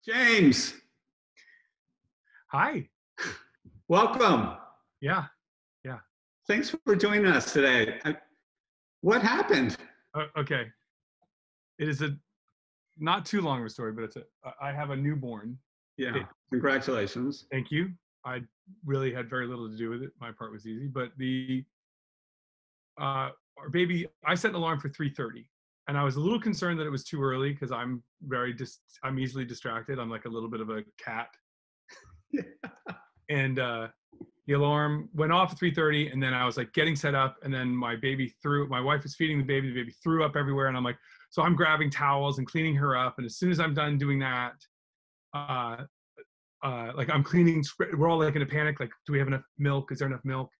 James, Hi. welcome. Yeah. Yeah. Thanks for joining us today. What happened? Okay. It is a not too long of a story, but I have a newborn. Yeah, congratulations. Thank you. I really had very little to do with it. My part was easy, but our baby, I set an alarm for 3:30, and I was a little concerned that it was too early because I'm easily distracted. I'm like a little bit of a cat. Yeah. And the alarm went off at 3:30, and then I was like getting set up, and then my wife was feeding the baby threw up everywhere, and I'm like, so I'm grabbing towels and cleaning her up, and as soon as I'm done doing that, like I'm cleaning, we're all like in a panic, like, do we have enough milk? Is there enough milk?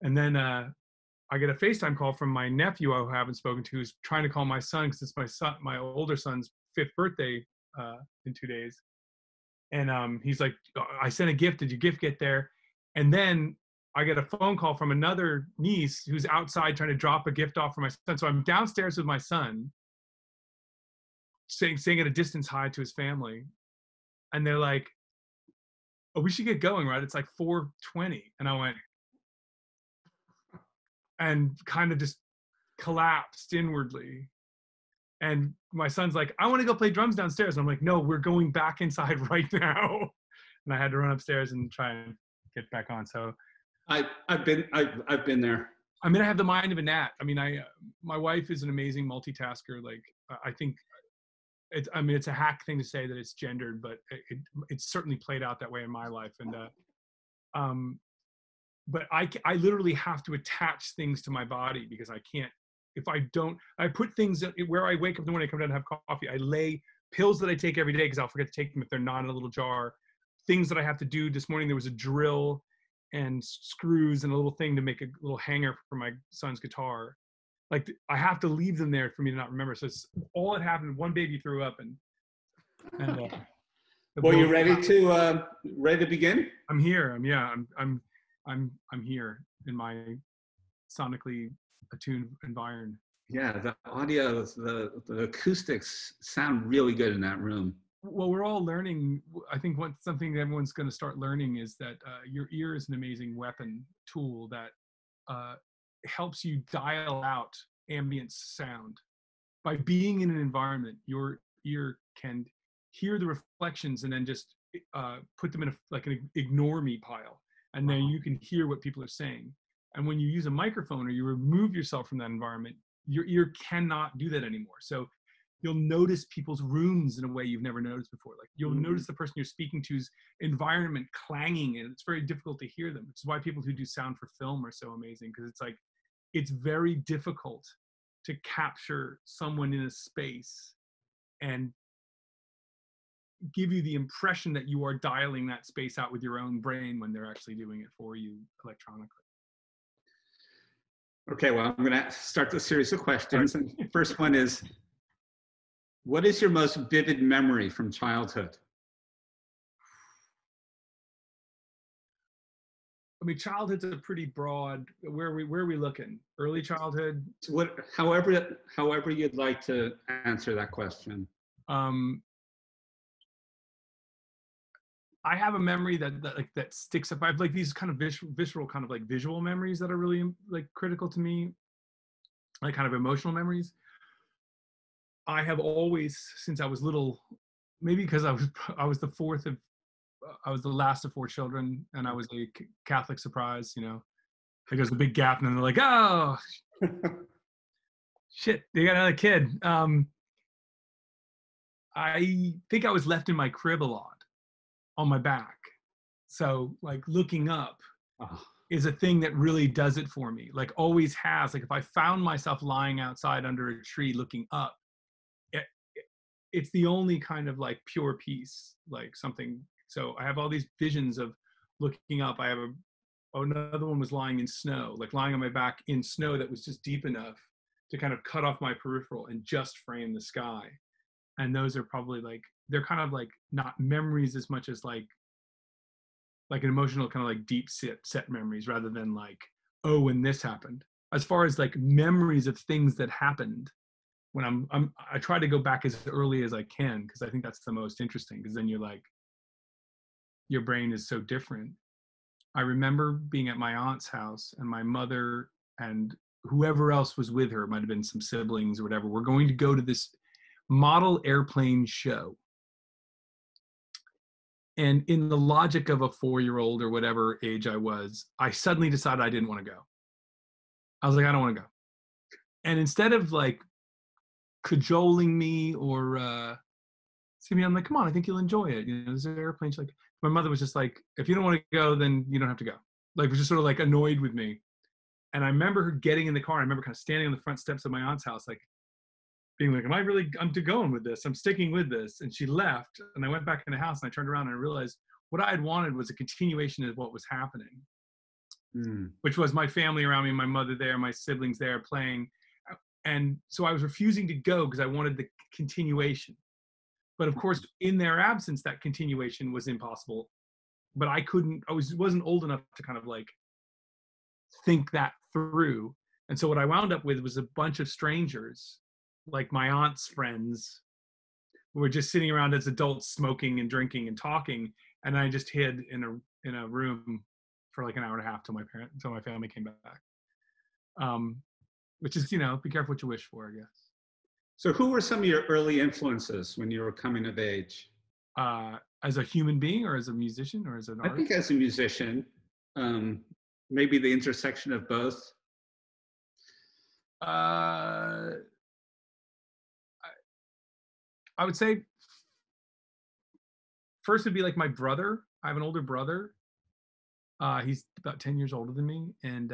And then I get a FaceTime call from my nephew who I haven't spoken to, who's trying to call my son because it's my older son's 5th birthday in 2 days. And he's like, I sent a gift. Did your gift get there? And then I get a phone call from another niece who's outside trying to drop a gift off for my son. So I'm downstairs with my son, saying at a distance hi to his family. And they're like, oh, we should get going, right? It's like 4:20. And I went, and kind of just collapsed inwardly. And my son's like, I want to go play drums downstairs. And I'm like, no, we're going back inside right now. And I had to run upstairs and try and get back on. So I've been there. I mean, I have the mind of a gnat. I mean, my wife is an amazing multitasker. Like, I think it's a hack thing to say that it's gendered, but it's certainly played out that way in my life. And but I literally have to attach things to my body because I can't. If I don't, I put things where I wake up in the morning, I come down and have coffee. I lay pills that I take every day because I'll forget to take them if they're not in a little jar. Things that I have to do. This morning there was a drill and screws and a little thing to make a little hanger for my son's guitar. Like, I have to leave them there for me to not remember. So it's all it happened. One baby threw up, and Well, you ready to begin? I'm here. I'm here in my sonically attuned environment. Yeah, the audio, the acoustics sound really good in that room. Well, we're all learning. I think something that everyone's going to start learning is that your ear is an amazing weapon tool that helps you dial out ambient sound. By being in an environment, your ear can hear the reflections and then just put them in an ignore me pile. And then you can hear what people are saying. And when you use a microphone or you remove yourself from that environment, your ear cannot do that anymore. So you'll notice people's rooms in a way you've never noticed before. Like, you'll notice the person you're speaking to's environment clanging, and it's very difficult to hear them. Which is why people who do sound for film are so amazing, because it's very difficult to capture someone in a space and give you the impression that you are dialing that space out with your own brain when they're actually doing it for you electronically. Okay, well, I'm going to start the series of questions. And the first one is, what is your most vivid memory from childhood? I mean, childhood's a pretty broad. Where are we looking? Early childhood. However you'd like to answer that question. I have a memory that sticks up. I have like these kind of visceral kind of like visual memories that are really like critical to me, like kind of emotional memories. I have always, since I was little, maybe because I was the last of 4 children, and I was a Catholic surprise, like there's a big gap, and then they're like, oh, shit, they got another kid. I think I was left in my crib a lot, on my back. So like looking up is a thing that really does it for me. Like, always has. Like, if I found myself lying outside under a tree looking up, it's the only kind of like pure peace, like something. So I have all these visions of looking up. I have another one was lying in snow, like lying on my back in snow that was just deep enough to kind of cut off my peripheral and just frame the sky. And those are probably like, they're kind of like not memories as much as like an emotional kind of like deep set memories, rather than like, oh, when this happened. As far as like memories of things that happened, I try to go back as early as I can, because I think that's the most interesting, because then you're like, your brain is so different. I remember being at my aunt's house, and my mother and whoever else was with her, it might have been some siblings or whatever, we're going to go to this model airplane show. And in the logic of a 4-year-old or whatever age I was, I suddenly decided I didn't want to go. I was like, I don't want to go. And instead of like cajoling me or see me, I'm like, come on, I think you'll enjoy it. You know, there's an airplane. She's like, my mother was just like, if you don't want to go, then you don't have to go. Like, was just sort of like annoyed with me. And I remember her getting in the car. I remember kind of standing on the front steps of my aunt's house, like being like, I'm going with this. I'm sticking with this. And she left, and I went back in the house, and I turned around and I realized what I had wanted was a continuation of what was happening, which was my family around me, my mother there, my siblings there playing. And so I was refusing to go because I wanted the continuation. But of course, in their absence, that continuation was impossible. But I wasn't old enough to kind of like think that through. And so what I wound up with was a bunch of strangers, like my aunt's friends, who were just sitting around as adults, smoking and drinking and talking. And I just hid in a room for like an hour and a half till my family came back. Which is, you know, be careful what you wish for, I guess. So who were some of your early influences when you were coming of age? As a human being, or as a musician, or as an artist? I think as a musician, maybe the intersection of both. I would say first would be like my brother. I have an older brother. He's about 10 years older than me. And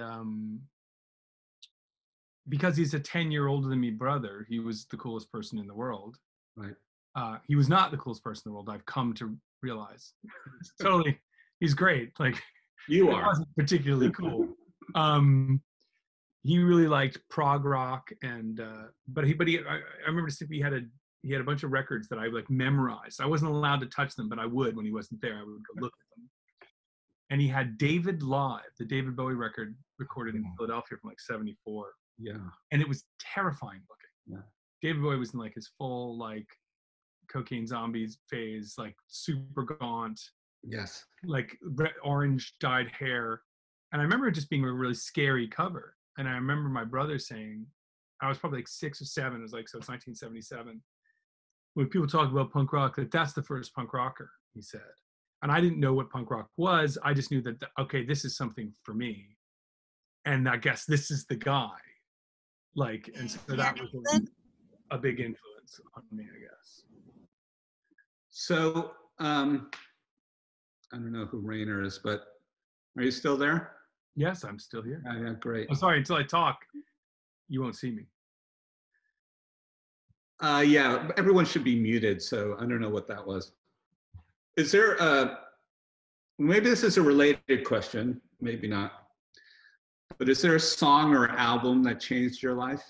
because he's a 10-year older than me brother, he was the coolest person in the world. Right. He was not the coolest person in the world, I've come to realize. Totally, he's great. Like, you are. Wasn't particularly cool. He really liked prog rock, and I remember distinctly he had a bunch of records that I like memorized. I wasn't allowed to touch them, but I would when he wasn't there. I would go look at them. And he had David Live, the David Bowie record recorded in Philadelphia from like '74. Yeah. And it was terrifying looking. Yeah. David Bowie was in like his full like cocaine zombies phase, like super gaunt. Yes. Like orange dyed hair. And I remember it just being a really scary cover. And I remember my brother saying, I was probably like 6 or 7, it was like, so it's 1977. When people talk about punk rock, that's the first punk rocker, he said. And I didn't know what punk rock was. I just knew that, okay, this is something for me. And I guess this is the guy. Like, and so that was a big influence on me, I guess. So, I don't know who Rainer is, but are you still there? Yes, I'm still here. Yeah, great. I'm sorry, until I talk, you won't see me. Yeah, everyone should be muted, so I don't know what that was. Is there, maybe this is a related question, maybe not, but is there a song or album that changed your life?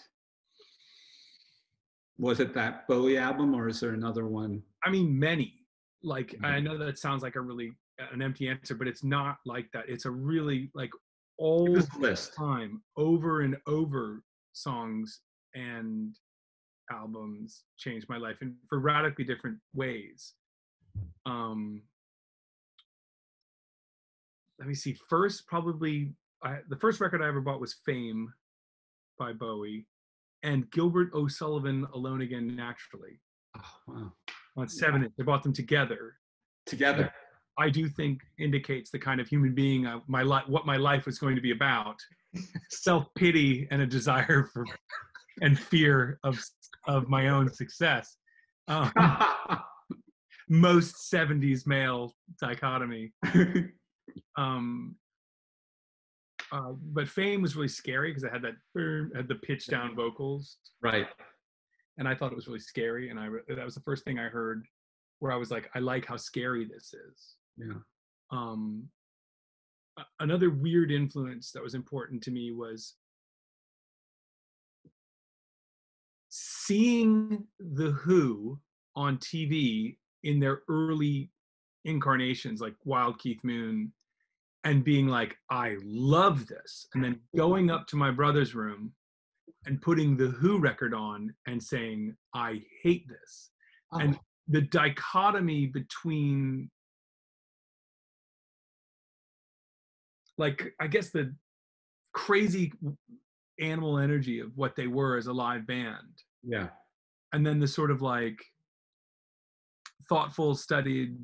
Was it that Bowie album, or is there another one? I mean, many. Like, I know that sounds like an empty answer, but it's not like that. It's a really like all list. Time, over and over, songs and albums changed my life in for radically different ways. Let me see. First, probably the first record I ever bought was Fame by Bowie, and Gilbert O'Sullivan, Alone Again Naturally. Oh, wow. On 7-inch. I bought them together. Together. I do think indicates the kind of human being what my life was going to be about. Self-pity and a desire for and fear of my own success. Most 70s male dichotomy. But Fame was really scary because I had the pitch down vocals. Right. And I thought it was really scary. And that was the first thing I heard where I was like, I like how scary this is. Yeah. Another weird influence that was important to me was seeing The Who on TV in their early incarnations, like Wild Keith Moon, and being like, I love this. And then going up to my brother's room and putting the Who record on and saying, I hate this. And the dichotomy between, like, I guess the crazy animal energy of what they were as a live band, Yeah. and then the sort of like thoughtful, studied.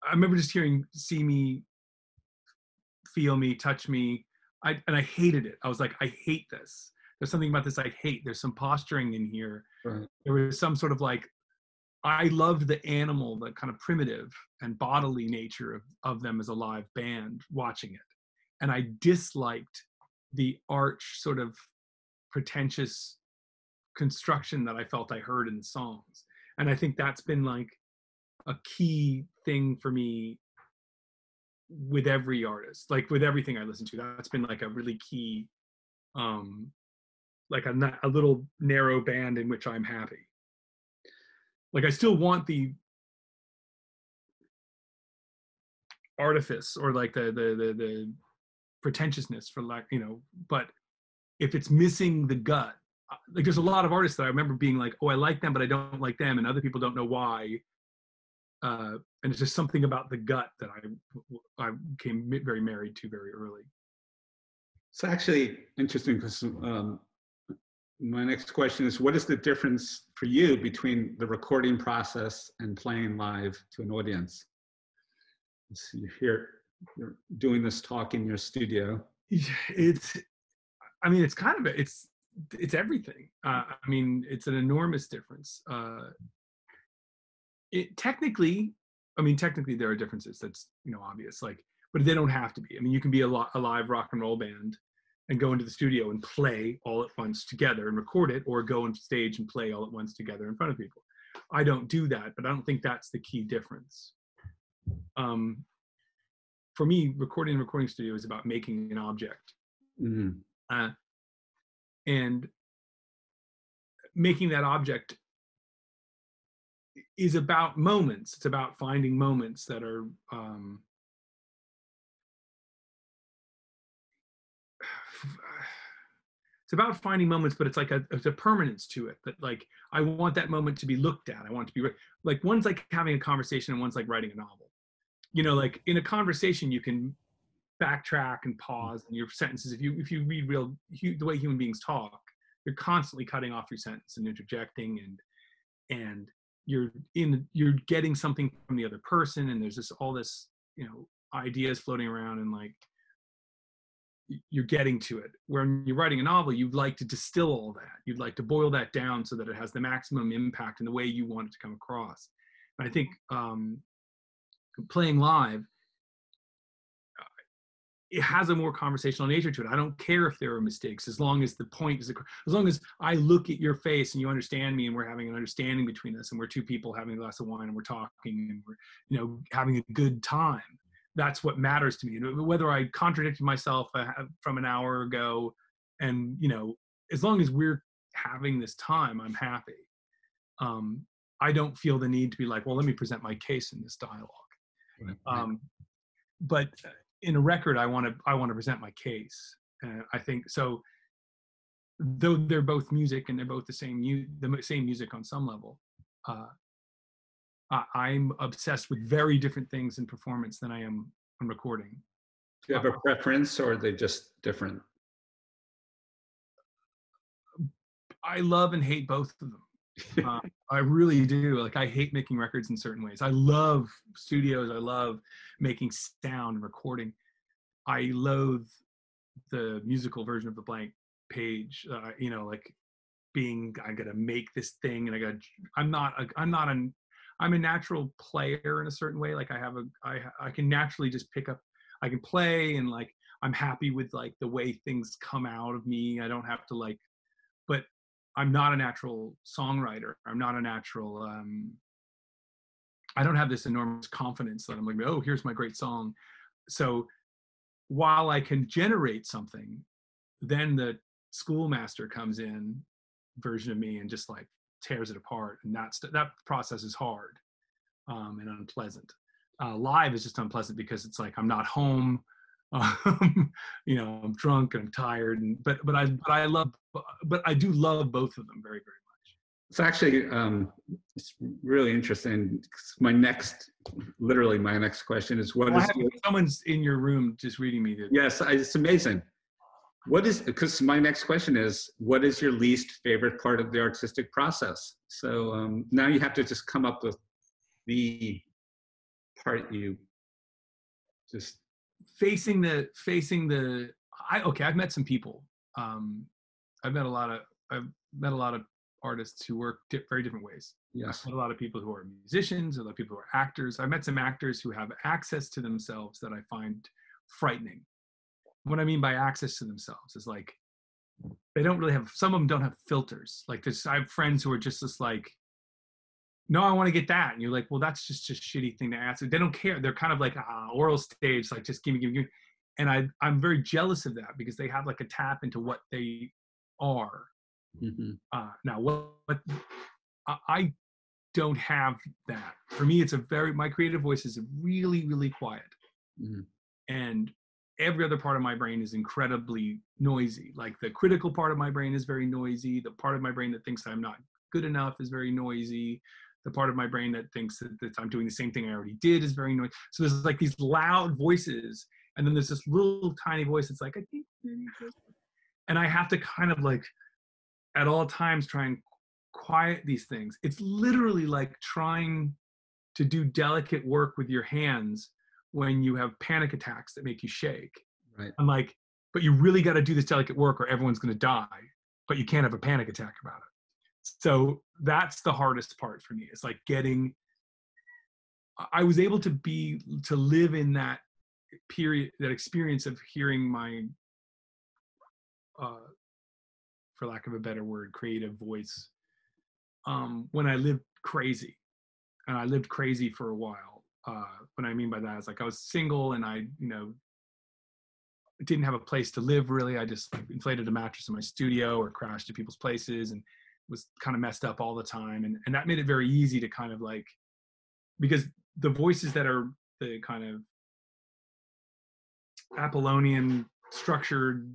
I remember just hearing "See Me, Feel Me, Touch Me," and I hated it. I was like, I hate this. There's something about this I hate. There's some posturing in here. Right. There was some sort of like, I loved the animal, the kind of primitive and bodily nature of them as a live band watching it. And I disliked the arch sort of pretentious construction that I felt I heard in the songs. And I think that's been like a key thing for me with every artist, like with everything I listen to. That's been like a really key, like a little narrow band in which I'm happy. Like I still want the artifice or like the pretentiousness for like, you know, but if it's missing the gut, like there's a lot of artists that I remember being like, oh, I like them, but I don't like them, and other people don't know why. And it's just something about the gut that I became very married to very early. It's actually interesting because my next question is, what is the difference for you between the recording process and playing live to an audience? So you're doing this talk in your studio. It's, I mean, it's kind of, it's everything. I mean, it's an enormous difference. Technically there are differences. That's, you know, obvious. Like, but they don't have to be. I mean, you can be a live rock and roll band and go into the studio and play all at once together and record it, or go on stage and play all at once together in front of people. I don't do that, but I don't think that's the key difference. For me, recording in a recording studio is about making an object. Mm-hmm. And making that object is about moments. It's about finding moments that are it's about finding moments, but it's like it's a permanence to it, that like I want that moment to be looked at. I want it to be like, one's like having a conversation and one's like writing a novel. You know, like in a conversation you can backtrack and pause in your sentences. If you read the way human beings talk, you're constantly cutting off your sentence and interjecting, and you're getting something from the other person, and there's all this, you know, ideas floating around, and like you're getting to it. When you're writing a novel, you'd like to distill all that. You'd like to boil that down so that it has the maximum impact in the way you want it to come across. And I think playing live, it has a more conversational nature to it. I don't care if there are mistakes, as long as the point is, as long as I look at your face and you understand me, and we're having an understanding between us, and we're two people having a glass of wine and we're talking and we're, you know, having a good time. That's what matters to me. Whether I contradicted myself from an hour ago, and, you know, as long as we're having this time, I'm happy. I don't feel the need to be like, well, let me present my case in this dialogue. Right. But in a record, I want to present my case. And I think so. Though they're both music and they're both the same music on some level, I'm obsessed with very different things in performance than I am in recording. Do you have a preference, or are they just different? I love and hate both of them. I really do. Like, I hate making records in certain ways. I love studios. I love making sound and recording. I loathe the musical version of the blank page. You know, like I gotta make this thing, and I'm a natural player in a certain way. Like I can naturally just pick up, I can play, and like, I'm happy with like the way things come out of me. I don't have to like, but I'm not a natural songwriter. I'm not a natural, I don't have this enormous confidence that I'm like, oh, here's my great song. So while I can generate something, then the schoolmaster comes in version of me and just like tears it apart. And that process is hard and unpleasant. Live is just unpleasant because it's like, I'm not home. You know, I'm drunk and I'm tired, and but I do love both of them very, very much. It's actually it's really interesting. Literally my next question is, what is someone's in your room just reading me? Yes, it's amazing. Because my next question is, what is your least favorite part of the artistic process? So now you have to just come up with the part you just I've met some people. I've met a lot of artists who work very different ways. Yes. I've met a lot of people who are musicians, a lot of people who are actors. I've met some actors who have access to themselves that I find frightening. What I mean by access to themselves is like, they don't really have, some of them don't have filters. Like I have friends who are just like, no, I want to get that. And you're like, well, that's just a shitty thing to ask. They don't care. They're kind of like oral stage, like just give me. And I'm very jealous of that because they have like a tap into what they are. Mm-hmm. Now, what I don't have that. For me, my creative voice is really, really quiet. Mm-hmm. And every other part of my brain is incredibly noisy. Like the critical part of my brain is very noisy. The part of my brain that thinks I'm not good enough is very noisy. The part of my brain that thinks that I'm doing the same thing I already did is very noisy. So there's like these loud voices. And then there's this little tiny voice that's like, I think. And I have to kind of like, at all times, try and quiet these things. It's literally like trying to do delicate work with your hands when you have panic attacks that make you shake. Right. I'm like, but you really got to do this delicate work or everyone's going to die, but you can't have a panic attack about it. So that's the hardest part for me. It's like I was able to live in that period, that experience of hearing my, for lack of a better word, creative voice, when I lived crazy. And I lived crazy for a while. What I mean by that is like I was single and I, didn't have a place to live really. I just inflated a mattress in my studio or crashed to people's places and was kind of messed up all the time. And that made it very easy to kind of like, because the voices that are the kind of Apollonian structured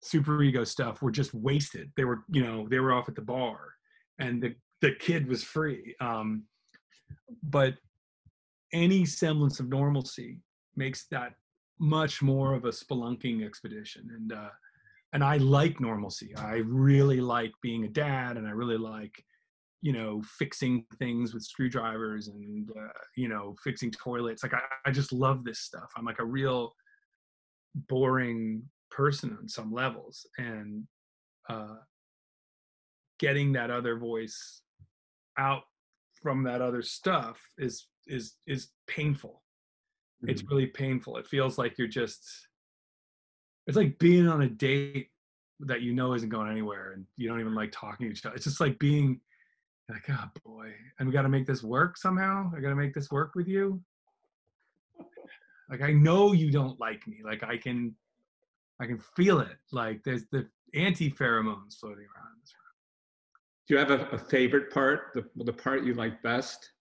superego stuff were just wasted. They were off at the bar and the kid was free. But any semblance of normalcy makes that much more of a spelunking expedition. And I like normalcy. I really like being a dad, and I really like, fixing things with screwdrivers and, fixing toilets. Like I just love this stuff. I'm like a real boring person on some levels, and getting that other voice out from that other stuff is painful. Mm-hmm. It's really painful. It feels like it's like being on a date that isn't going anywhere and you don't even like talking to each other. It's just like being like, oh boy, and we got to make this work somehow. I got to make this work with you. Like, I know you don't like me. Like I can feel it. Like there's the anti-pheromones floating around in this room. Do you have a favorite part, the part you like best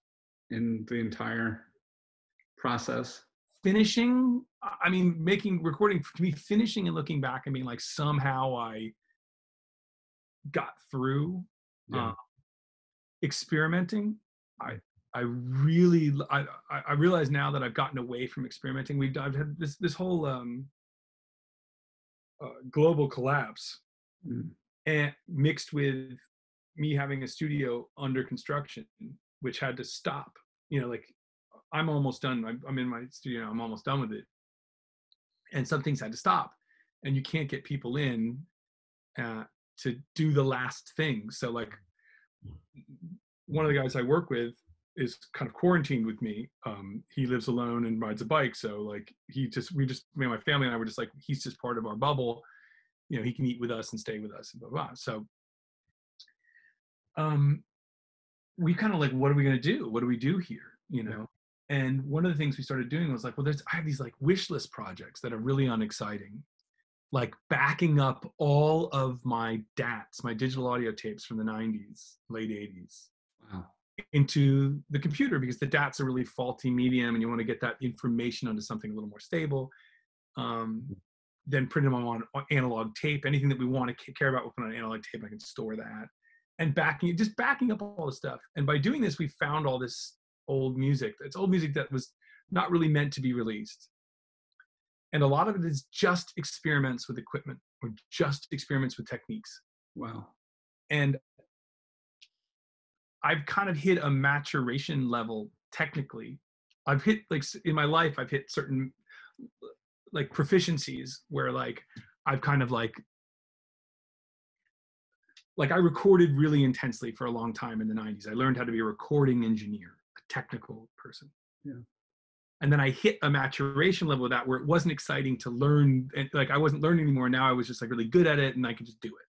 in the entire process? Finishing, I mean, recording, to me, finishing and looking back and being like, somehow I got through. Yeah. Experimenting, I realize now that I've gotten away from experimenting. I've had this whole global collapse, and mixed with me having a studio under construction, which had to stop. Like I'm almost done. I'm in my studio. I'm almost done with it, and some things had to stop, and you can't get people in to do the last thing. So like, one of the guys I work with is kind of quarantined with me. He lives alone and rides a bike. So like my family and I were just like, he's just part of our bubble. He can eat with us and stay with us and blah, blah, blah. So we kind of like, what are we going to do? What do we do here? Yeah. And one of the things we started doing was like, well, I have these like wish list projects that are really unexciting. Like backing up all of my DATs, my digital audio tapes from the 90s, late 80s. Wow. Into the computer, because the DAT's a really faulty medium and you want to get that information onto something a little more stable. then print them on analog tape. Anything that we want to care about, we'll put on analog tape. I can store that. And just backing up all the stuff. And by doing this, we found all this old music. It's old music that was not really meant to be released. And a lot of it is just experiments with equipment or just experiments with techniques. Wow. And I've kind of hit a maturation level technically. I've hit, like, in my life, I've hit certain like proficiencies where like I've kind of like I recorded really intensely for a long time in the 90s. I learned how to be a recording engineer, a technical person. Yeah. And then I hit a maturation level of that where it wasn't exciting to learn, and like I wasn't learning anymore. Now I was just like really good at it and I could just do it.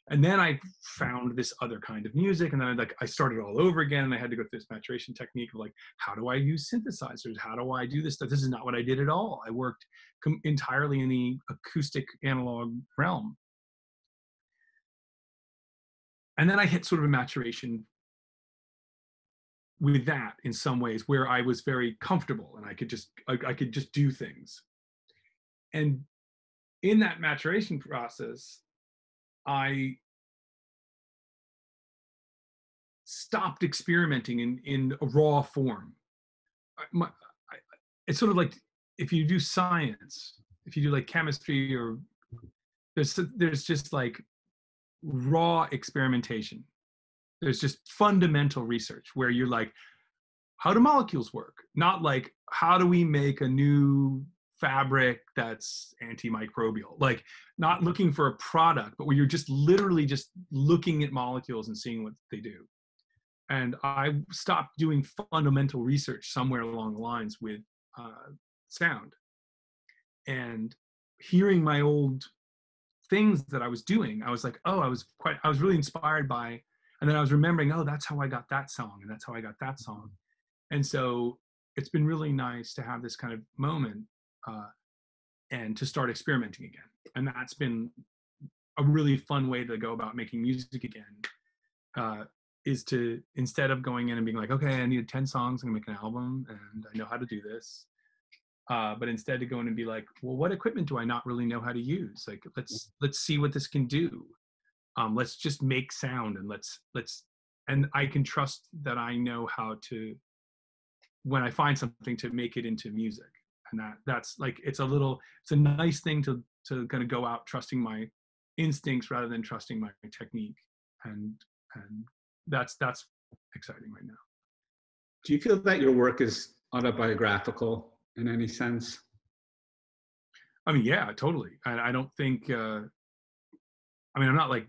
And then I found this other kind of music, and then I started all over again, and I had to go through this maturation technique of like, how do I use synthesizers? How do I do this stuff? This is not what I did at all. I worked entirely in the acoustic analog realm. And then I hit sort of a maturation with that in some ways where I was very comfortable and I could just do things. And in that maturation process, I stopped experimenting in a raw form. It's sort of like if you do science, if you do like chemistry, or there's just like raw experimentation. There's just fundamental research where you're like, how do molecules work? Not like, how do we make a new fabric that's antimicrobial? Like, not looking for a product, but where you're just literally just looking at molecules and seeing what they do. And I stopped doing fundamental research somewhere along the lines with sound. And hearing my old things that I was doing, I was like, oh, I was really inspired by, and then I was remembering, oh, that's how I got that song, and that's how I got that song. And so it's been really nice to have this kind of moment and to start experimenting again. And that's been a really fun way to go about making music again, is to, instead of going in and being like, okay, I need 10 songs, I'm gonna make an album, and I know how to do this. But instead to go in and be like, well, what equipment do I not really know how to use? Like, let's see what this can do. Let's just make sound, and and I can trust that I know how to, when I find something, to make it into music. And that's like, it's a nice thing to kind of go out trusting my instincts rather than trusting my technique. And that's exciting right now. Do you feel that your work is autobiographical in any sense? I mean, yeah, totally. I don't think, I'm not like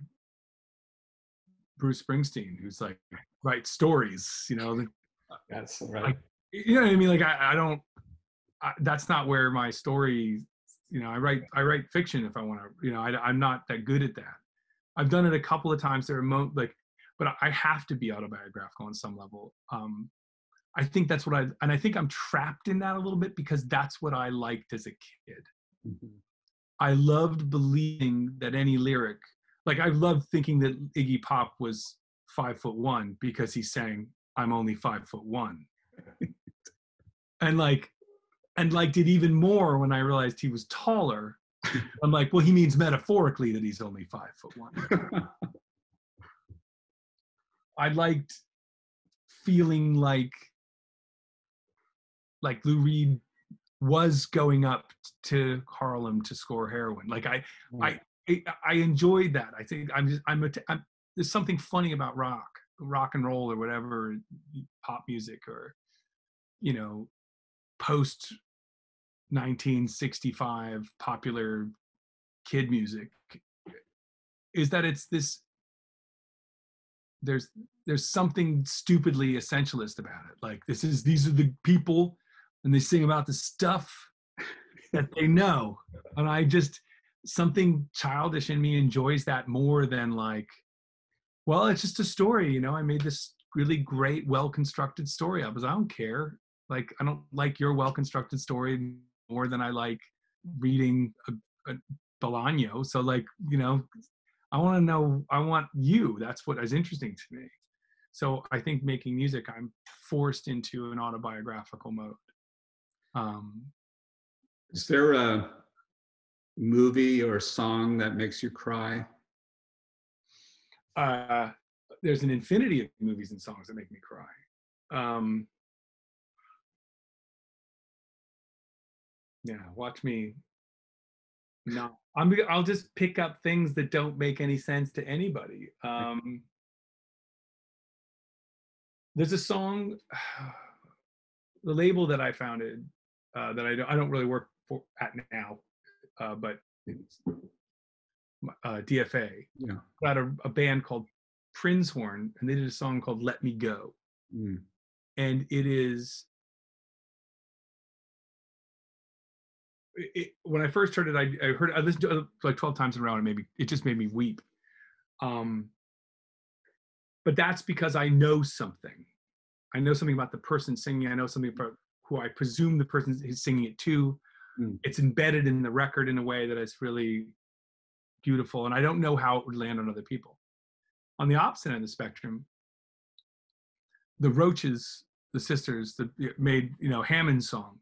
Bruce Springsteen, who's like, write stories, That's right. Like, you know what I mean? Like, I don't, that's not where my story, I write fiction if I want to, I'm not that good at that. I've done it a couple of times. There are but I have to be autobiographical on some level. I think that's what and I think I'm trapped in that a little bit because that's what I liked as a kid. Mm-hmm. I loved believing that any lyric, like I loved thinking that Iggy Pop was 5'1" because he sang, I'm only 5'1". and liked it even more when I realized he was taller. I'm like, well, he means metaphorically that he's only 5'1". I liked feeling like Lou Reed was going up to Harlem to score heroin. Like I enjoyed that. I think there's something funny about rock and roll, or whatever, pop music, or post 1965 popular kid music, is that it's this, there's something stupidly essentialist about it. Like, these are the people, and they sing about the stuff that they know. And something childish in me enjoys that more than like, well, it's just a story, I made this really great, well-constructed story up. I don't care. Like, I don't like your well-constructed story more than I like reading a Bolaño. So like, I want to know, I want you. That's what is interesting to me. So I think making music, I'm forced into an autobiographical mode. Is there a movie or song that makes you cry? There's an infinity of movies and songs that make me cry. Yeah, watch me. No, I'll just pick up things that don't make any sense to anybody. There's a song, the label that I founded, that I don't really work for at now, but DFA. Yeah. Got a band called Prinzhorn, and they did a song called "Let Me Go," and it is. When I first heard it, I listened to it like 12 times in a row, and it just made me weep. But that's because I know something. I know something about the person singing. I know something about who I presume the person is singing it to. It's embedded in the record in a way that is really beautiful, and I don't know how it would land on other people. On the opposite end of the spectrum, the Roaches, the sisters, that made Hammond's song.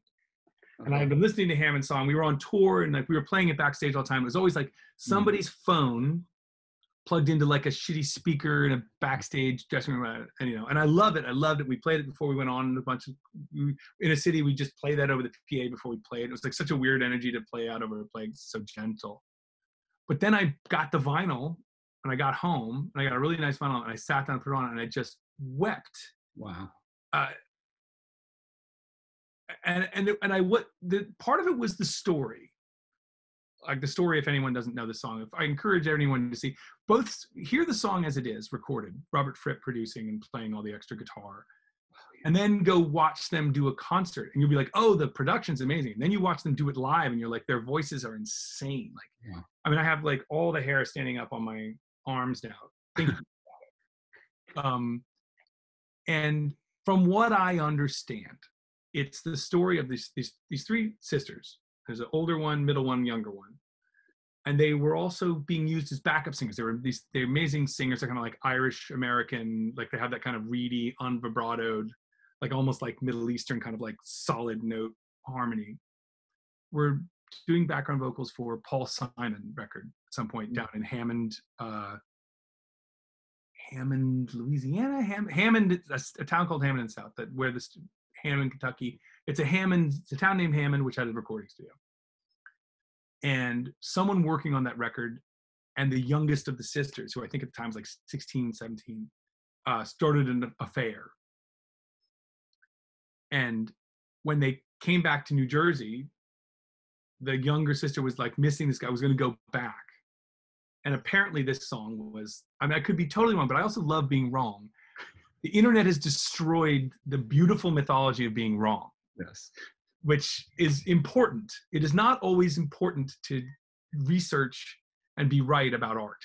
And I've been listening to Hammond's song. We were on tour, and like we were playing it backstage all the time. It was always like somebody's phone plugged into like a shitty speaker in a backstage dressing room, and I love it. I loved it. We played it before we went on in a city. We just play that over the PA before we played. It was like such a weird energy to play out over a play. It's so gentle. But then I got the vinyl, and I got home, and I got a really nice vinyl, and I sat down and put it on, and I just wept. Wow. The part of it was the story. Like the story, if anyone doesn't know the song, if I encourage anyone to hear the song as it is recorded, Robert Fripp producing and playing all the extra guitar, and then go watch them do a concert, and you'll be like, oh, the production's amazing. And then you watch them do it live, and you're like, their voices are insane. Like, yeah. I mean, I have like all the hair standing up on my arms now thinking about it. And from what I understand, it's the story of these three sisters. There's an older one, middle one, younger one. And they were also being used as backup singers. They're amazing singers. They're kind of like Irish American, like they have that kind of reedy, unvibratoed, like almost like Middle Eastern kind of like solid note harmony. We're doing background vocals for Paul Simon record at some point down in Hammond, Louisiana. Hammond, a town called Hammond in the South, where this Hammond, Kentucky. It's a town named Hammond, which had a recording studio. And someone working on that record, and the youngest of the sisters, who I think at the time was like 16, 17, started an affair. And when they came back to New Jersey, the younger sister was like missing this guy, was going to go back. And apparently this song was, I mean, I could be totally wrong, but I also love being wrong. The internet has destroyed the beautiful mythology of being wrong. Yes. Which is important. It is not always important to research and be right about art.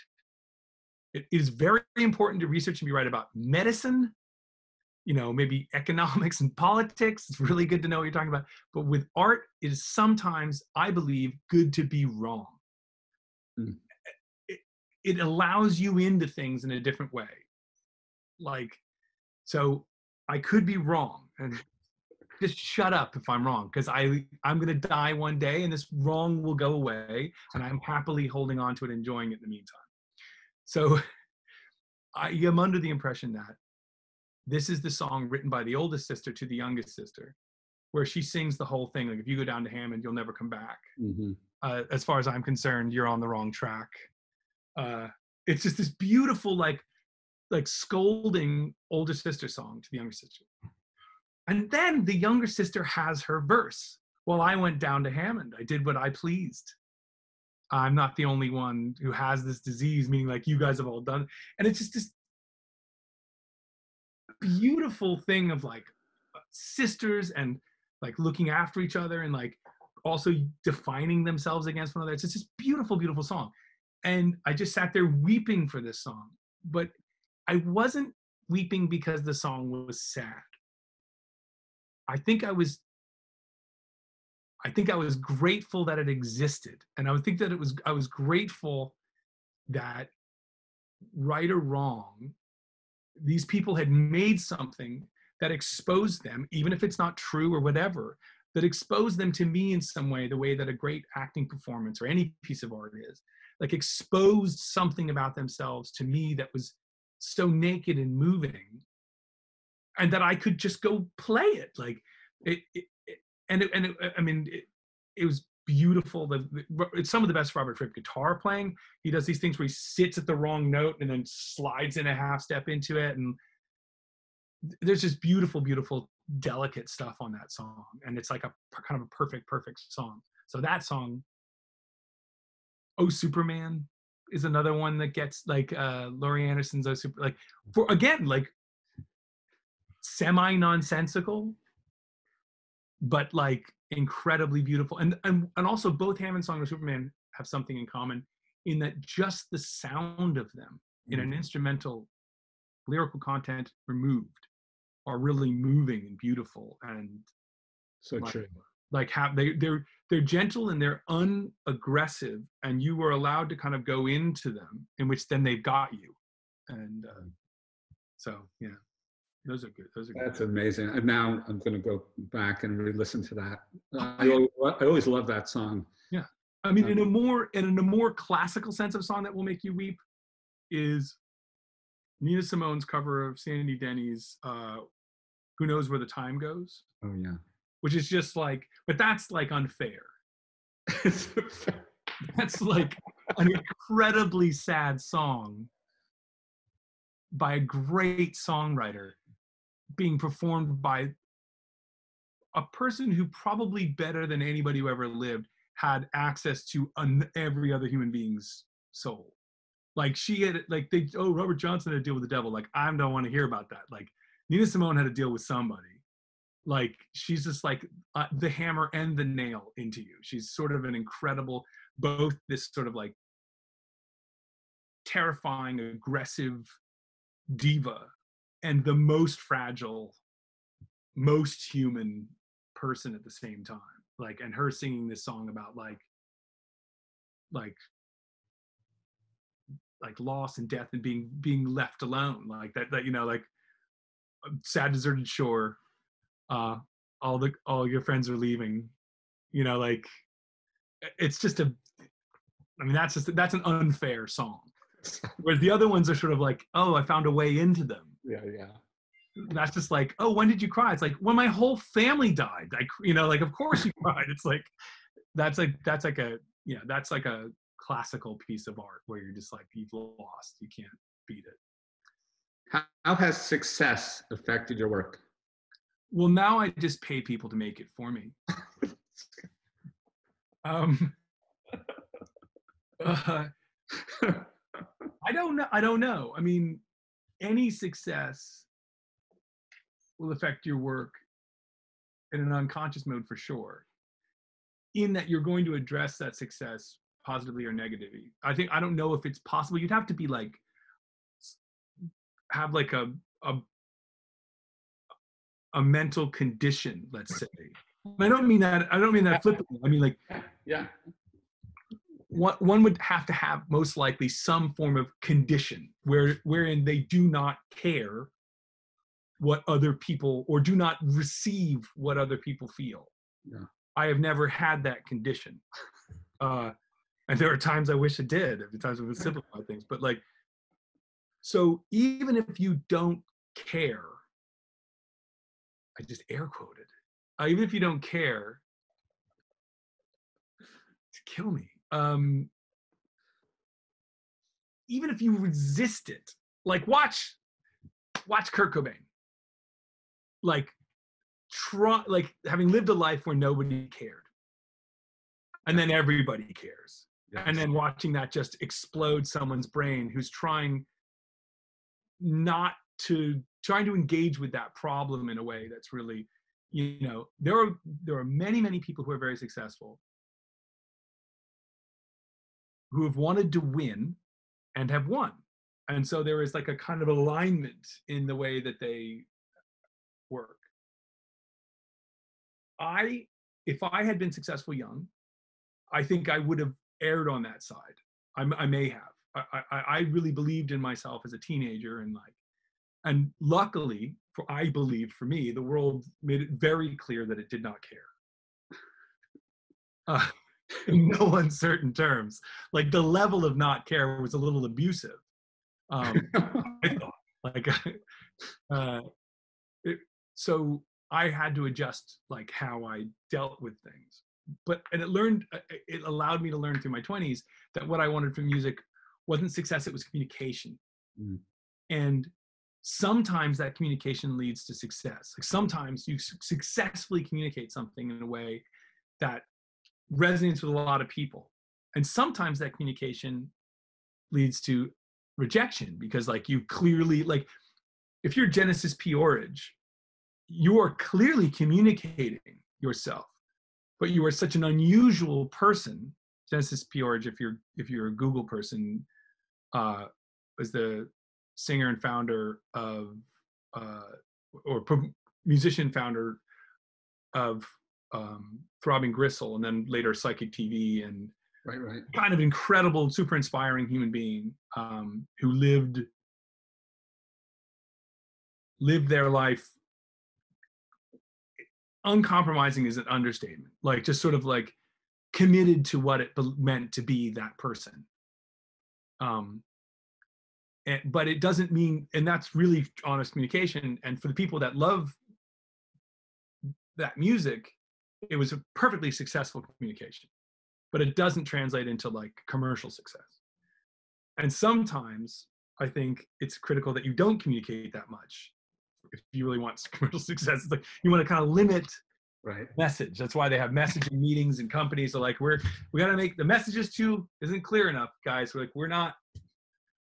It is very important to research and be right about medicine, maybe economics and politics. It's really good to know what you're talking about. But with art, it is sometimes, I believe, good to be wrong. It allows you into things in a different way. Like, so I could be wrong, and just shut up if I'm wrong, because I'm going to die one day, and this wrong will go away, and I'm happily holding on to it, enjoying it in the meantime. So I am under the impression that this is the song written by the oldest sister to the youngest sister, where she sings the whole thing. Like, if you go down to Hammond, you'll never come back. As far as I'm concerned, you're on the wrong track. It's just this beautiful, like scolding older sister song to the younger sister. And then the younger sister has her verse. Well, I went down to Hammond. I did what I pleased. I'm not the only one who has this disease, meaning like you guys have all done. And it's just this beautiful thing of like sisters and like looking after each other and like also defining themselves against one another. It's just this beautiful, beautiful song. And I just sat there weeping for this song. But I wasn't weeping because the song was sad. I think I was grateful that it existed. And I was grateful that, right or wrong, these people had made something that exposed them, even if it's not true or whatever, that exposed them to me in some way, the way that a great acting performance or any piece of art is, like exposed something about themselves to me that was so naked and moving, and that I could just go play it. Like it was beautiful. It's some of the best Robert Fripp guitar playing. He does these things where he sits at the wrong note and then slides in a half step into it, and there's just beautiful, beautiful, delicate stuff on that song, and it's like a kind of a perfect song. So that song, "Oh Superman," is another one that gets like Laurie Anderson's "Oh Super," like for again like semi-nonsensical, but like incredibly beautiful. And also both Hammond song and Superman have something in common in that just the sound of them in an instrumental, lyrical content removed, are really moving and beautiful. And So like, true. like they're gentle and they're unaggressive, and you were allowed to kind of go into them, in which then they've got you. And so yeah, those are good. That's amazing. And now I'm going to go back and re-listen to that. I always love that song. Yeah, I mean, in a more classical sense of song that will make you weep is Nina Simone's cover of Sandy Denny's "Who Knows Where the Time Goes," Oh yeah. which is just like, but that's like unfair. That's like an incredibly sad song by a great songwriter being performed by a person who probably better than anybody who ever lived had access to every other human being's soul. Like she had, like Robert Johnson had to deal with the devil. Like I don't want to hear about that. Like Nina Simone had to deal with somebody. Like she's just like the hammer and the nail into you. She's sort of an incredible, both this sort of like terrifying, aggressive diva and the most fragile, most human person at the same time. Like, and her singing this song about like loss and death and being left alone, like that you know, like a sad deserted shore, all your friends are leaving, you know, like it's just that's an unfair song. Whereas the other ones are sort of like, oh, I found a way into them. Yeah. That's just like, oh, when did you cry? It's like, when my whole family died. Like, you know, like of course you cried. It's like that's like a classical piece of art where you're just like, you've lost, you can't beat it. How has success affected your work? Well, now I just pay people to make it for me. I don't know. I mean, any success will affect your work in an unconscious mode for sure, in that you're going to address that success positively or negatively. I don't know if it's possible. You'd have to be like, have like a mental condition, let's say. I don't mean that flippantly. I mean, like, yeah. One would have to have most likely some form of condition wherein they do not care what other people, or do not receive what other people feel. Yeah. I have never had that condition. And there are times I wish it did, every times it would simplify things. But like, so even if you don't care, I just air quoted, even if you don't care, to kill me. Even if you resist it, like watch Kurt Cobain, like having lived a life where nobody cared, and then everybody cares. Yes. And then watching that just explode someone's brain who's trying to engage with that problem in a way that's really, you know, there are many people who are very successful who have wanted to win and have won. And so there is like a kind of alignment in the way that they work. If I had been successful young, I think I would have erred on that side. I may have. I really believed in myself as a teenager, and luckily, I believe for me, the world made it very clear that it did not care. uh, in no uncertain terms. Like the level of not care was a little abusive. I thought, like, uh, so I had to adjust like how I dealt with things. And it allowed me to learn through my 20s that what I wanted from music wasn't success, it was communication. Mm. And sometimes that communication leads to success. Like sometimes you successfully communicate something in a way that resonates with a lot of people. And sometimes that communication leads to rejection because like you clearly, like if you're Genesis Peorage, you are clearly communicating yourself, but you are such an unusual person. Genesis Peorage, if you're a Google person, was the singer and founder of, musician founder of Throbbing Gristle, and then later Psychic TV, and right. kind of incredible, super inspiring human being who lived their life. Uncompromising is an understatement. Like just sort of like committed to what it meant to be that person. But it doesn't mean, and that's really honest communication. And for the people that love that music, it was a perfectly successful communication, but it doesn't translate into like commercial success. And sometimes I think it's critical that you don't communicate that much if you really want commercial success. It's like you want to kind of limit message. That's why they have messaging meetings and companies are like, we got to make the messages too isn't clear enough, guys. We're like, we're not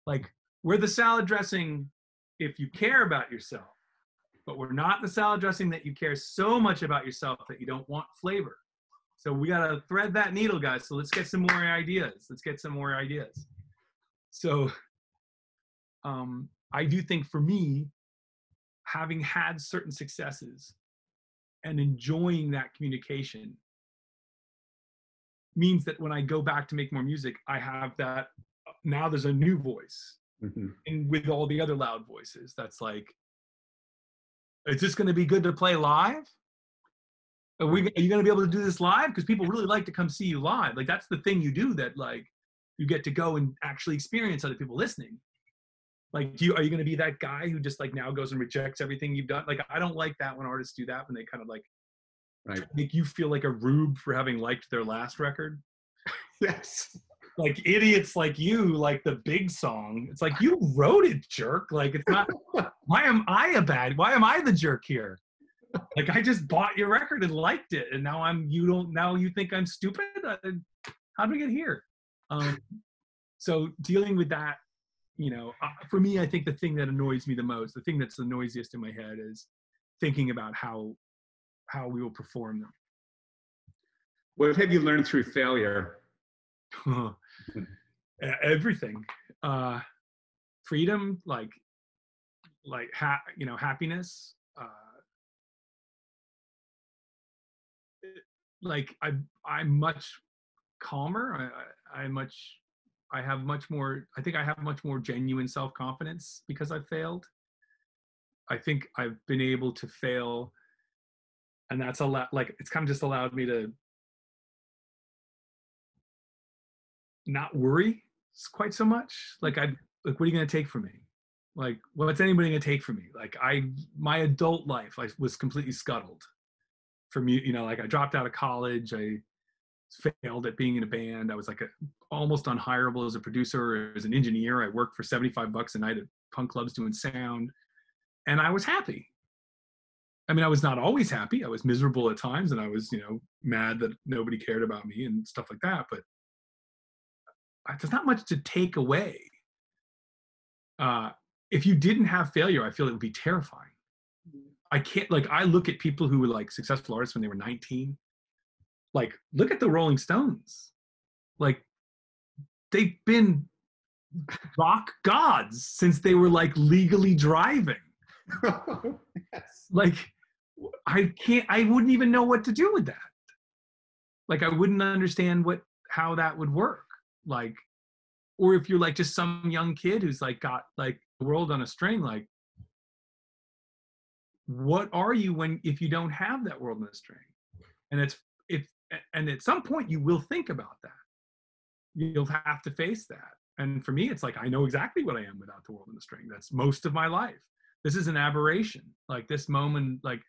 like, we're the salad dressing if you care about yourself, but we're not the salad dressing that you care so much about yourself that you don't want flavor. So we got to thread that needle, guys. So let's get some more ideas. So I do think for me, having had certain successes and enjoying that communication means that when I go back to make more music, I have that, now there's a new voice. Mm-hmm. And with all the other loud voices, that's like, is this going to be good to play live? Are you going to be able to do this live? Because people really like to come see you live. Like that's the thing you do, that like you get to go and actually experience other people listening. Like, are you going to be that guy who just like now goes and rejects everything you've done? Like, I don't like that when artists do that, when they kind of like make you feel like a rube for having liked their last record. Yes. Like idiots like you, like the big song. It's like, you wrote it, jerk. Like, it's not, why am I the jerk here? Like, I just bought your record and liked it. And now you think I'm stupid? How did we get here? So dealing with that, for me, I think the thing that annoys me the most, the thing that's the noisiest in my head, is thinking about how we will perform them. What have you learned through failure? Everything. Freedom, happiness. I'm much calmer. I have much more genuine self-confidence because I've failed. I think I've been able to fail, and that's it's kind of just allowed me to not worry quite so much. Like, what are you going to take from me? Like, what's anybody going to take from me? Like, my adult life, I was completely scuttled for me. Like, I dropped out of college. I failed at being in a band. I was like almost unhireable as a producer, as an engineer. I worked for $75 a night at punk clubs doing sound, and I was happy. I mean, I was not always happy. I was miserable at times, and I was, mad that nobody cared about me and stuff like that. But there's not much to take away. If you didn't have failure, I feel it would be terrifying. I can't, I look at people who were like successful artists when they were 19. Like, look at the Rolling Stones. Like, they've been rock gods since they were like legally driving. Yes. Like, I wouldn't even know what to do with that. Like, I wouldn't understand how that would work. Like, or if you're like just some young kid who's like got like the world on a string, like, what are you if you don't have that world on a string? And And at some point you will think about that. You'll have to face that. And for me, it's like, I know exactly what I am without the world in a string. That's most of my life. This is an aberration. Like this moment, like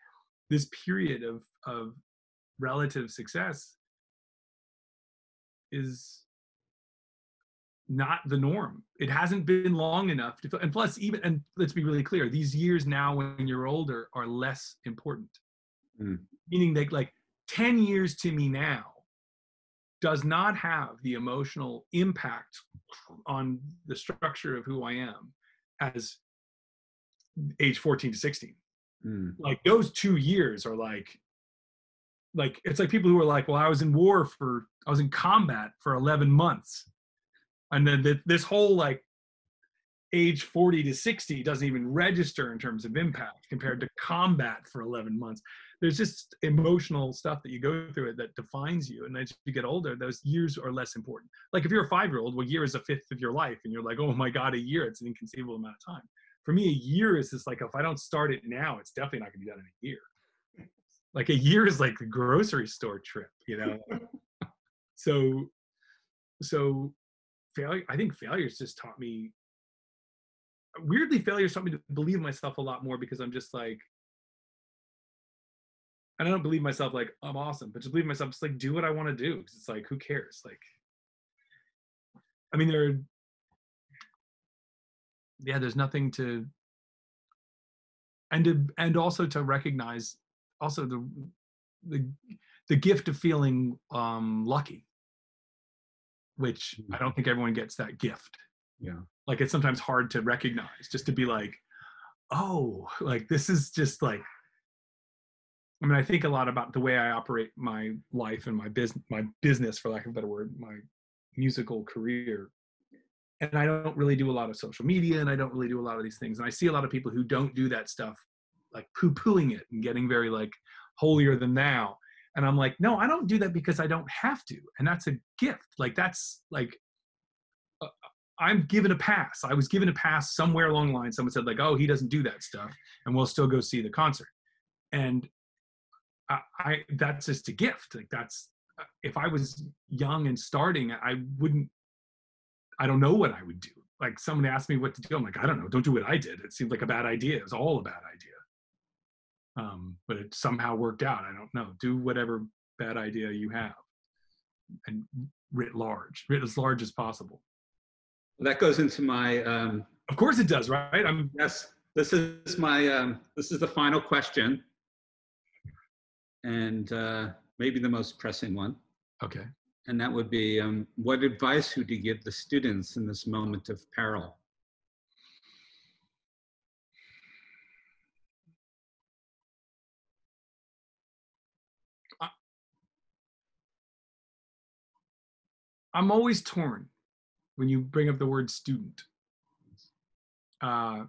this period of relative success is not the norm. It hasn't been long enough to, and plus even, and let's be really clear, these years now when you're older are less important. Meaning that like 10 years to me now does not have the emotional impact on the structure of who I am as age 14 to 16. Like those 2 years are like it's like people who are like, well, I was in combat for 11 months. And then this whole like age 40 to 60 doesn't even register in terms of impact compared to combat for 11 months. There's just emotional stuff that you go through it that defines you. And as you get older, those years are less important. Like if you're a 5-year-old, well, a year is a fifth of your life. And you're like, oh my God, a year, it's an inconceivable amount of time. For me, a year is just like, if I don't start it now, it's definitely not gonna be done in a year. Like a year is like the grocery store trip, you know? So failure, I think failures just taught me, weirdly, failures taught me to believe in myself a lot more, because I'm just like, and I don't believe myself like I'm awesome, but just believe myself, just like do what I want to do. Because it's like, who cares? Like, I mean, there's nothing to, and also to recognize also the gift of feeling lucky, which I don't think everyone gets that gift. Yeah. Like it's sometimes hard to recognize, just to be like, oh, like this is just like, I mean, I think a lot about the way I operate my life and my business, for lack of a better word, my musical career. And I don't really do a lot of social media, and I don't really do a lot of these things. And I see a lot of people who don't do that stuff, like poo-pooing it and getting very like holier than thou. And I'm like, no, I don't do that because I don't have to. And that's a gift. Like that's like, I'm given a pass. I was given a pass somewhere along the line. Someone said like, oh, he doesn't do that stuff, and we'll still go see the concert. And I that's just a gift. Like that's, if I was young and starting, I don't know what I would do. Like someone asked me what to do. I'm like, I don't know. Don't do what I did. It seemed like a bad idea. It was all a bad idea. But it somehow worked out. I don't know. Do whatever bad idea you have, and writ as large as possible. That goes into my. Of course it does, right? Yes. This is my. This is the final question, and maybe the most pressing one. Okay. And that would be, what advice would you give the students in this moment of peril? I'm always torn when you bring up the word student. Because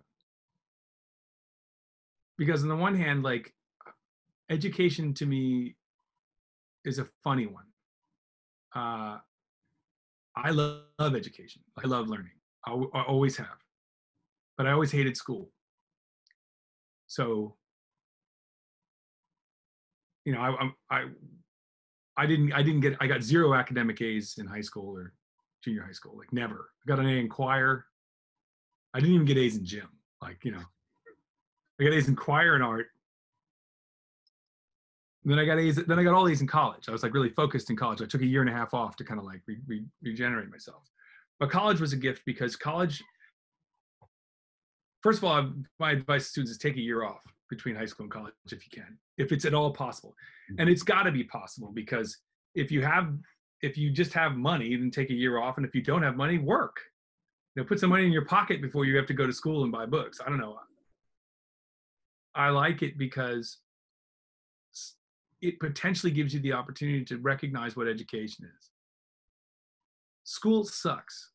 on the one hand, like, education to me is a funny one. I love education. I love learning. I always have. But I always hated school. So, you know, I got 0 academic A's in high school or junior high school, like never. I got an A in choir. I didn't even get A's in gym. Like, you know, I got A's in choir and art. And then I got A's, then I got all A's in college. I was like really focused in college. I took a 1.5 years off to kind of like regenerate myself. But college was a gift, because college, first of all, my advice to students is take a year off between high school and college if you can, if it's at all possible. And it's got to be possible, because if you just have money, then take a year off. And if you don't have money, work. You know, put some money in your pocket before you have to go to school and buy books. I don't know. I like it because it potentially gives you the opportunity to recognize what education is. School sucks.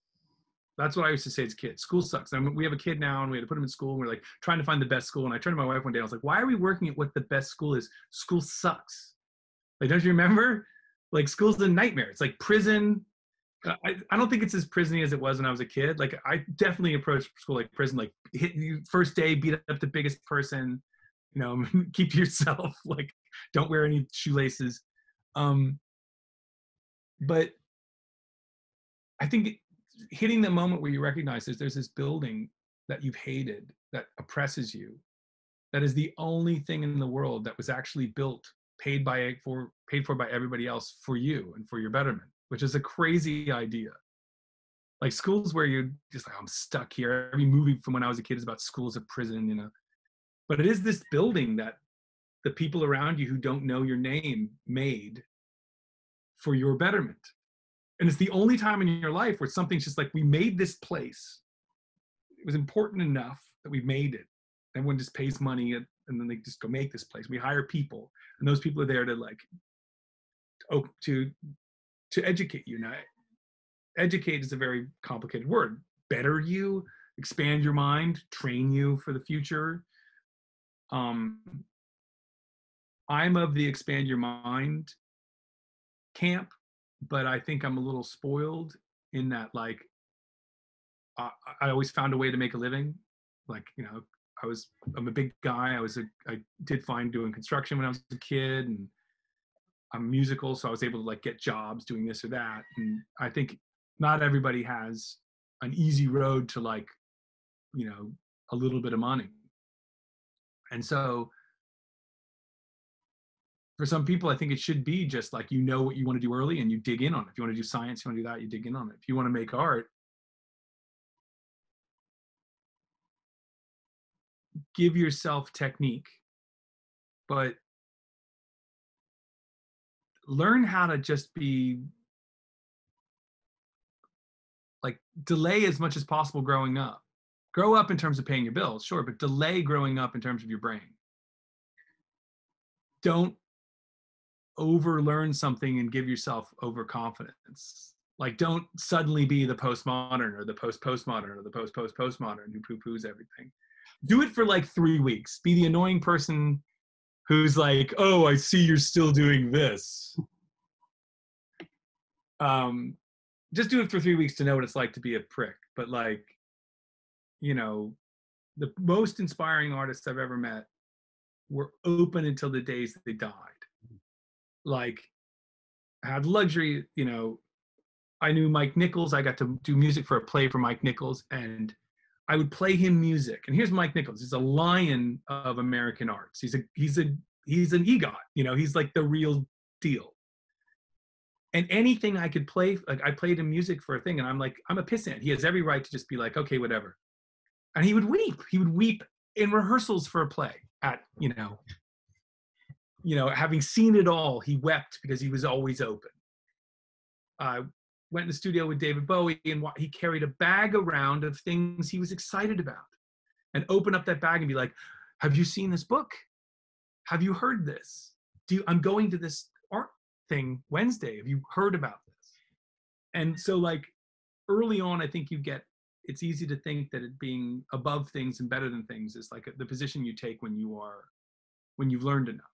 That's what I used to say as kids. School sucks. I mean, we have a kid now, and we had to put him in school, and we're like trying to find the best school. And I turned to my wife one day, I was like, why are we working at what the best school is? School sucks. Like, don't you remember? Like, school's a nightmare. It's like prison. I don't think it's as prisony as it was when I was a kid. Like, I definitely approached school like prison, like hit you first day, beat up the biggest person, you know, keep yourself, like, don't wear any shoelaces. But I think hitting the moment where you recognize there's this building that you've hated, that oppresses you, that is the only thing in the world that was actually built, paid for by everybody else for you and for your betterment, which is a crazy idea. Like schools where you're just like, I'm stuck here. Every movie from when I was a kid is about school as a prison, you know. But it is this building that the people around you who don't know your name made for your betterment. And it's the only time in your life where something's just like, we made this place. It was important enough that we made it. Everyone just pays money and then they just go make this place. We hire people, and those people are there to like, to educate you. Now, educate is a very complicated word. Better you, expand your mind, train you for the future. I'm of the expand your mind camp, but I think I'm a little spoiled in that, like, I always found a way to make a living. Like, you know, I'm a big guy. I did fine doing construction when I was a kid, and I'm musical, so I was able to like get jobs doing this or that. And I think not everybody has an easy road to, like, you know, a little bit of money. And so for some people, I think it should be just like, you know what you want to do early and you dig in on it. If you want to do science, you want to do that, you dig in on it. If you want to make art, give yourself technique, but learn how to just be like, delay as much as possible growing up. Grow up in terms of paying your bills, sure, but delay growing up in terms of your brain. Don't overlearn something and give yourself overconfidence. Like, don't suddenly be the postmodern or the postmodern or the postmodern who poo-poos everything. Do it for like 3 weeks. Be the annoying person who's like, oh, I see you're still doing this. Just do it for 3 weeks to know what it's like to be a prick. But like, you know, the most inspiring artists I've ever met were open until the days that they died. Like, I had luxury, you know, I knew Mike Nichols. I got to do music for a play for Mike Nichols, and I would play him music. And here's Mike Nichols. He's a lion of American arts. He's an EGOT, you know, he's like the real deal. And anything I could play, like I played him music for a thing, and I'm like, I'm a pissant. He has every right to just be like, okay, whatever. And he would weep. He would weep in rehearsals for a play at, you know, having seen it all, he wept because he was always open. I went in the studio with David Bowie, and he carried a bag around of things he was excited about, and open up that bag and be like, have you seen this book? Have you heard this? I'm going to this art thing Wednesday. Have you heard about this? And so like early on, I think it's easy to think that it being above things and better than things is like the position you take when you've learned enough.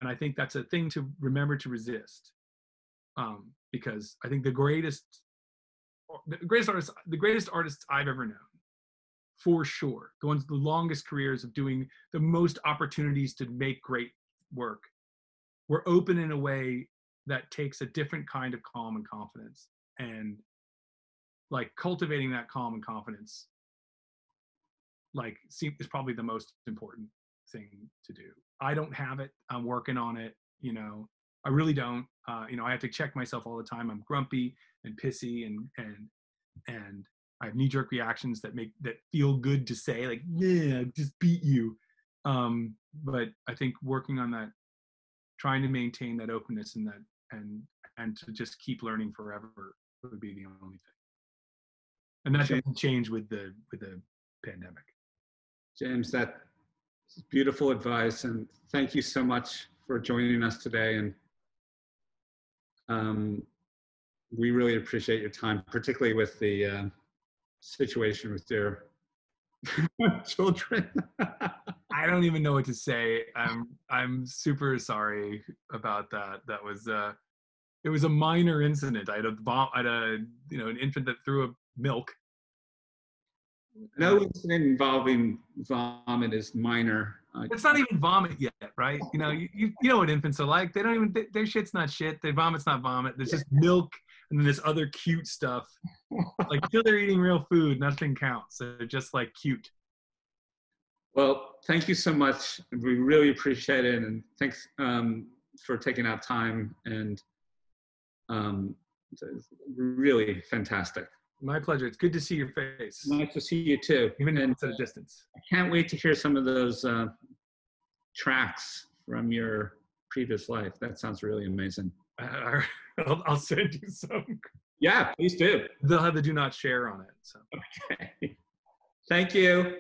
And I think that's a thing to remember to resist. Because I think the greatest artists I've ever known, for sure, the ones with the longest careers of doing the most opportunities to make great work, were open in a way that takes a different kind of calm and confidence. And like cultivating that calm and confidence, like, is probably the most important thing to do. I don't have it. I'm working on it. You know, I really don't. You know, I have to check myself all the time. I'm grumpy and pissy, and I have knee-jerk reactions that feel good to say, like, yeah, just beat you. But I think working on that, trying to maintain that openness and that, and to just keep learning forever would be the only thing. And that doesn't change with the pandemic. James, that's beautiful advice, and thank you so much for joining us today. And we really appreciate your time, particularly with the situation with your children. I don't even know what to say. I'm super sorry about that. That was it was a minor incident. I had an infant that threw up milk, No incident involving vomit is minor. It's not even vomit yet, right? You know, you know what infants are like. They don't even, their shit's not shit. Their vomit's not vomit. There's just milk and then this other cute stuff. Like, until they're eating real food, nothing counts. They're just like cute. Well, thank you so much. We really appreciate it. And thanks for taking out time, and it's really fantastic. My pleasure. It's good to see your face. Nice to see you too. Even if it's at a distance. I can't wait to hear some of those tracks from your previous life. That sounds really amazing. I'll send you some. Yeah, please do. They'll have the do not share on it. So. Okay. Thank you.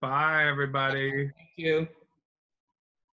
Bye, everybody. Thank you.